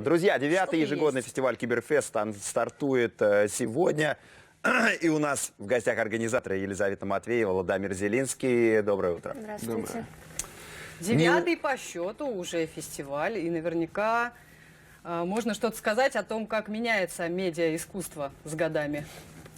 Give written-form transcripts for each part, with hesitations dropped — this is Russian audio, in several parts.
Друзья, 9-й ежегодный фестиваль Киберфест стартует сегодня. И у нас в гостях организаторы Елизавета Матвеева, Владимир Зелинский. Доброе утро. Здравствуйте. Девятый по счету уже фестиваль, и наверняка можно что-то сказать о том, как меняется медиа-искусство с годами,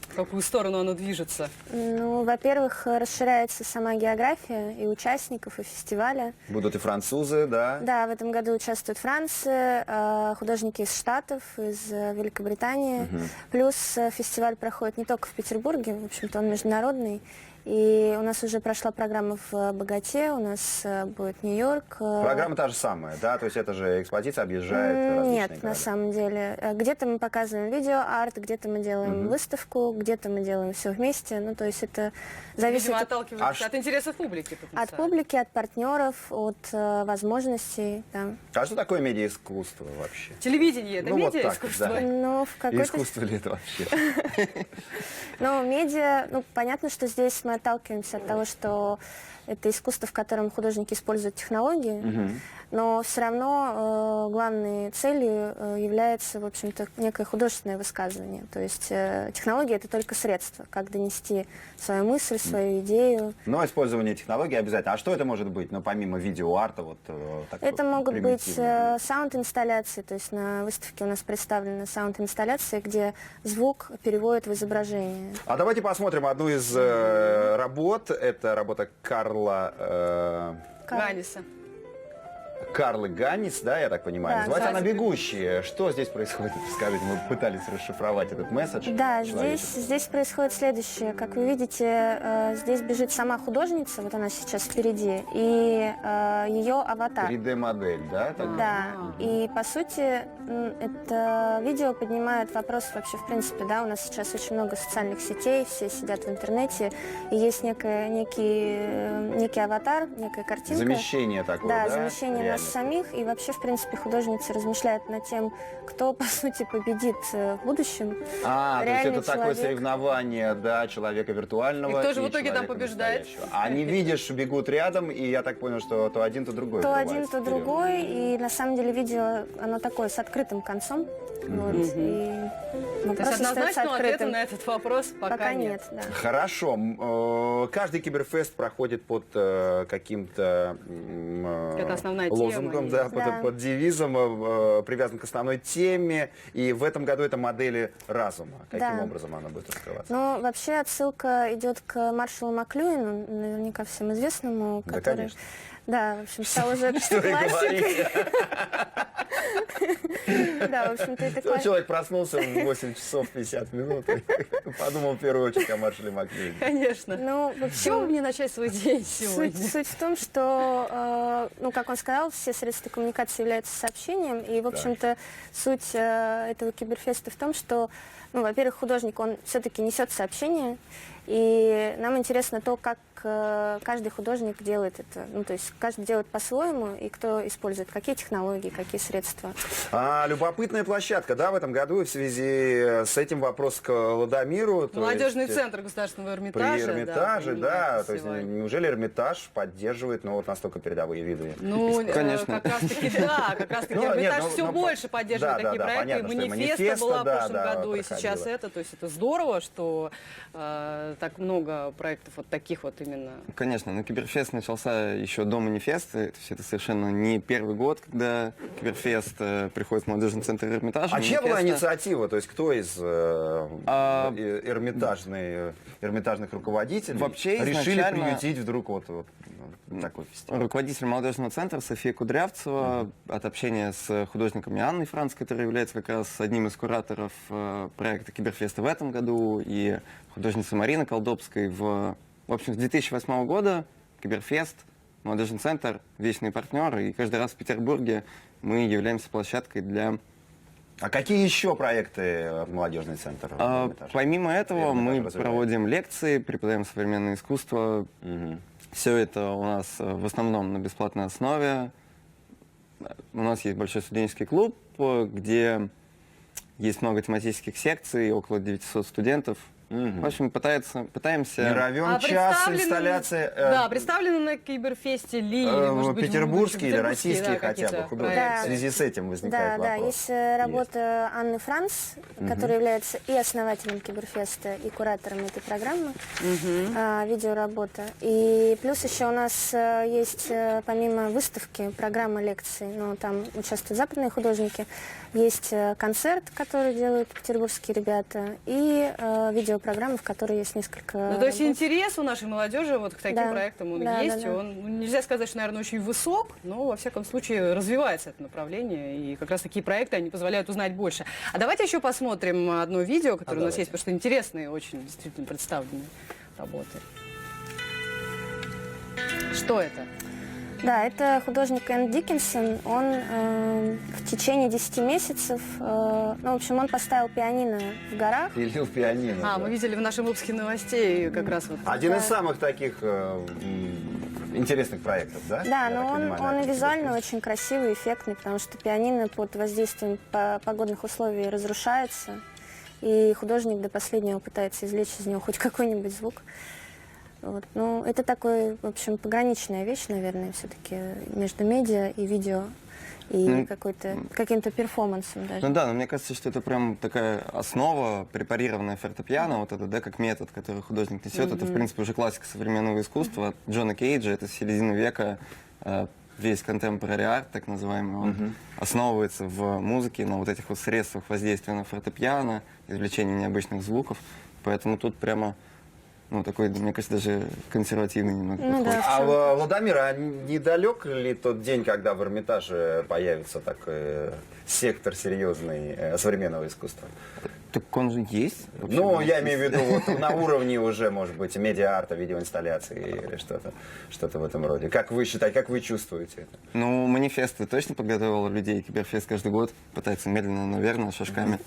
в какую сторону оно движется. Ну, во-первых, расширяется сама география и участников, и фестиваля. Будут и французы, да? Да, в этом году участвует Франция, художники из Штатов, из Великобритании. Плюс фестиваль проходит не только в Петербурге, в общем-то он международный. И у нас уже прошла программа в Боготе, у нас будет Нью-Йорк. Программа та же самая, да? То есть это же экспозиция объезжает различные Нет, города. на самом деле. Где-то мы показываем видео-арт, где-то мы делаем выставку, где-то мы делаем все вместе. Ну, то есть это зависит Видимо, отталкивается А от интересов публики. от потенциально. публики, от партнеров, от возможностей. Да. А что такое медиаискусство вообще? Телевидение – это Ну, вот так вот, медиа-искусство. да. Но в какой-то... Искусство ли это вообще? Ну, медиа, ну, понятно, что здесь мы отталкиваемся от того, что это искусство, в котором художники используют технологии, но все равно главной целью является, в общем-то, некое художественное высказывание. То есть технология – это только средство, как донести свою мысль, свою идею. Но использование технологий обязательно. А что это может быть? Ну, помимо видеоарта, вот так Это вот могут быть примитивно. саунд-инсталляции, то есть на выставке у нас представлены саунд-инсталляции, где звук переводит в изображение. А давайте посмотрим одну из работ. Это работа Ганиса. Карлы Ганнис, да, я так понимаю. Да, Называется она кстати. «Бегущие». Что здесь происходит? Скажите, мы пытались расшифровать этот месседж. Да, человеческий. здесь происходит следующее. Как вы видите, здесь бежит сама художница, вот она сейчас впереди, и ее аватар. 3D-модель, да? так? Да, и по сути это видео поднимает вопрос вообще в принципе, да, у нас сейчас очень много социальных сетей, все сидят в интернете, и есть некий аватар, некая картинка. Замещение такое, да? Да, замещение нас Реально. самих, и вообще, в принципе, художница размышляет над тем, кто, по сути, победит в будущем. А, то есть Реальный это такое человек. соревнование, да, человека виртуального И кто же в итоге там человека побеждает? настоящего. А они, видишь, бегут рядом, и я так понял, что то один, то другой. То врывается один, то вперед. другой, и на самом деле видео, оно такое, с открытым концом. Вот, и То есть вопрос остается однозначного ответа открытым. на этот вопрос пока нет. Да. Хорошо. Каждый Киберфест проходит под каким-то Это основная лозунгом, тема да, есть. Да. под девизом, привязан к основной теме. И в этом году это модели разума. Каким Да. образом она будет раскрываться? Ну, вообще отсылка идет к маршалу Маклюину, наверняка всем известному, Да, который... конечно. Да, в общем, стал уже Что и классикой. говорить. Да, в общем-то, это Вот классика. человек проснулся в 8 часов 50 минут и подумал в первую очередь о маршале Маклюине. Конечно. Ну, в С чего бы общем, мне начать свой день сегодня? суть в том, что, ну, как он сказал, все средства коммуникации являются сообщением, и, в общем-то, суть этого киберфеста в том, что, ну, во-первых, художник, он все-таки несет сообщение, и нам интересно то, как каждый художник делает это. Ну, то есть каждый делает по-своему, и кто использует какие технологии, какие средства. Любопытная площадка, да, в этом году, и в связи с этим вопрос к Ладомиру. то Молодежный есть, центр Государственного При Эрмитажа. Эрмитаже, да, принимает то есть фестиваль. неужели Эрмитаж поддерживает, ну, вот настолько передовые виды? Ну, Конечно. как раз-таки, да, как раз-таки Ну, нет, Эрмитаж ну, все ну, больше поддерживает да, такие да, проекты. понятно, что и Манифеста «Манифеста», была в да, прошлом да, году, и сейчас проходила. это. То есть это здорово, что так много проектов вот таких вот именно. Конечно, но Киберфест начался еще до манифеста. То есть это совершенно не первый год, когда Киберфест приходит в молодежный центр Эрмитажа. А чья была Манифеста- инициатива? То есть кто из эрмитажных руководителей Вообще решили изначально- приютить вдруг вот такой фестиваль? Руководитель молодежного центра София Кудрявцева от общения с художником Анной Франц, который является как раз одним из кураторов проекта Киберфеста в этом году, и художница Марина Колдобской в общем, с 2008 года Киберфест, молодежный центр, вечные партнеры, и каждый раз в Петербурге мы являемся площадкой для... А какие еще проекты молодежный центр? Эрмитажа? Помимо этого Эрмитаж мы развивает. проводим лекции, преподаем современное искусство. Мгм. Все это у нас в основном на бесплатной основе. У нас есть большой студенческий клуб, где есть много тематических секций, около 900 студентов. В общем, пытаемся... Не равен час инсталляции. Да, представлены на Киберфесте ли, может быть, петербургские или российские да, хотя бы какие-то художники. проекты? В связи с этим возникает Да, вопрос. есть работа Анны Франц, которая является и основателем Киберфеста, и куратором этой программы, видеоработа. И плюс еще у нас есть, помимо выставки, программа лекций, но там участвуют западные художники, есть концерт, который делают петербургские ребята, и видеопрограмма, в которой есть несколько Ну, то есть работ. интерес у нашей молодежи вот к таким Да. проектам он Да, есть. да, да. Он, нельзя сказать, что, наверное, очень высок, но, во всяком случае, развивается это направление. И как раз такие проекты, они позволяют узнать больше. А давайте еще посмотрим одно видео, которое у нас давайте. есть, потому что интересные очень действительно представлены работы. Что это? Да, это художник Энн Диккенсон. Он в течение 10 месяцев, ну, в общем, он поставил пианино в горах. Пилил пианино. А, да. мы видели в нашем выпуске новостей как раз вот. Один из самых таких интересных проектов, да? Да, Я но так он, понимаю, он на и этом визуально Киберфесте. очень красивый, эффектный, потому что пианино под воздействием погодных условий разрушается, и художник до последнего пытается извлечь из него хоть какой-нибудь звук. Вот. Ну, это такой, в общем, пограничная вещь, наверное, все-таки между медиа и видео, и каким-то перформансом даже. Ну да, но мне кажется, что это прям такая основа, препарированная фортепиано, вот это, да, как метод, который художник несет. Это, в принципе, уже классика современного искусства. От Джона Кейджа, это с середины века, весь contemporary art, так называемый, он основывается в музыке на вот этих вот средствах воздействия на фортепиано, извлечения необычных звуков. Поэтому тут прямо, ну, такой, мне кажется, даже консервативный немного Ну подход. да. А Владимир, а недалек ли тот день, когда в Эрмитаже появится такой сектор серьезный современного искусства? Так он же есть. вообще, Ну, да, я есть. имею в виду вот на уровне уже, может быть, медиа-арта, видеоинсталляции или что-то в этом роде. Как вы считаете, как вы чувствуете это? Ну, манифесты точно подготовил людей. Киберфест каждый год пытается медленно, но верно, шажками.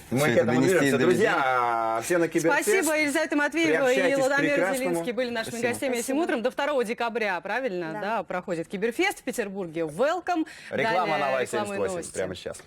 Мы всё к это этому донести движемся. до Друзья, все на Киберфест. Спасибо, Елизавета Матвеева и Приобщайтесь к Владимир прекрасному. Зелинский были нашими Спасибо. гостями этим утром. До 2 декабря, правильно, Да. да, проходит Киберфест в Петербурге. Welcome. Реклама Далее на Лайв реклама и 78 новости. прямо сейчас.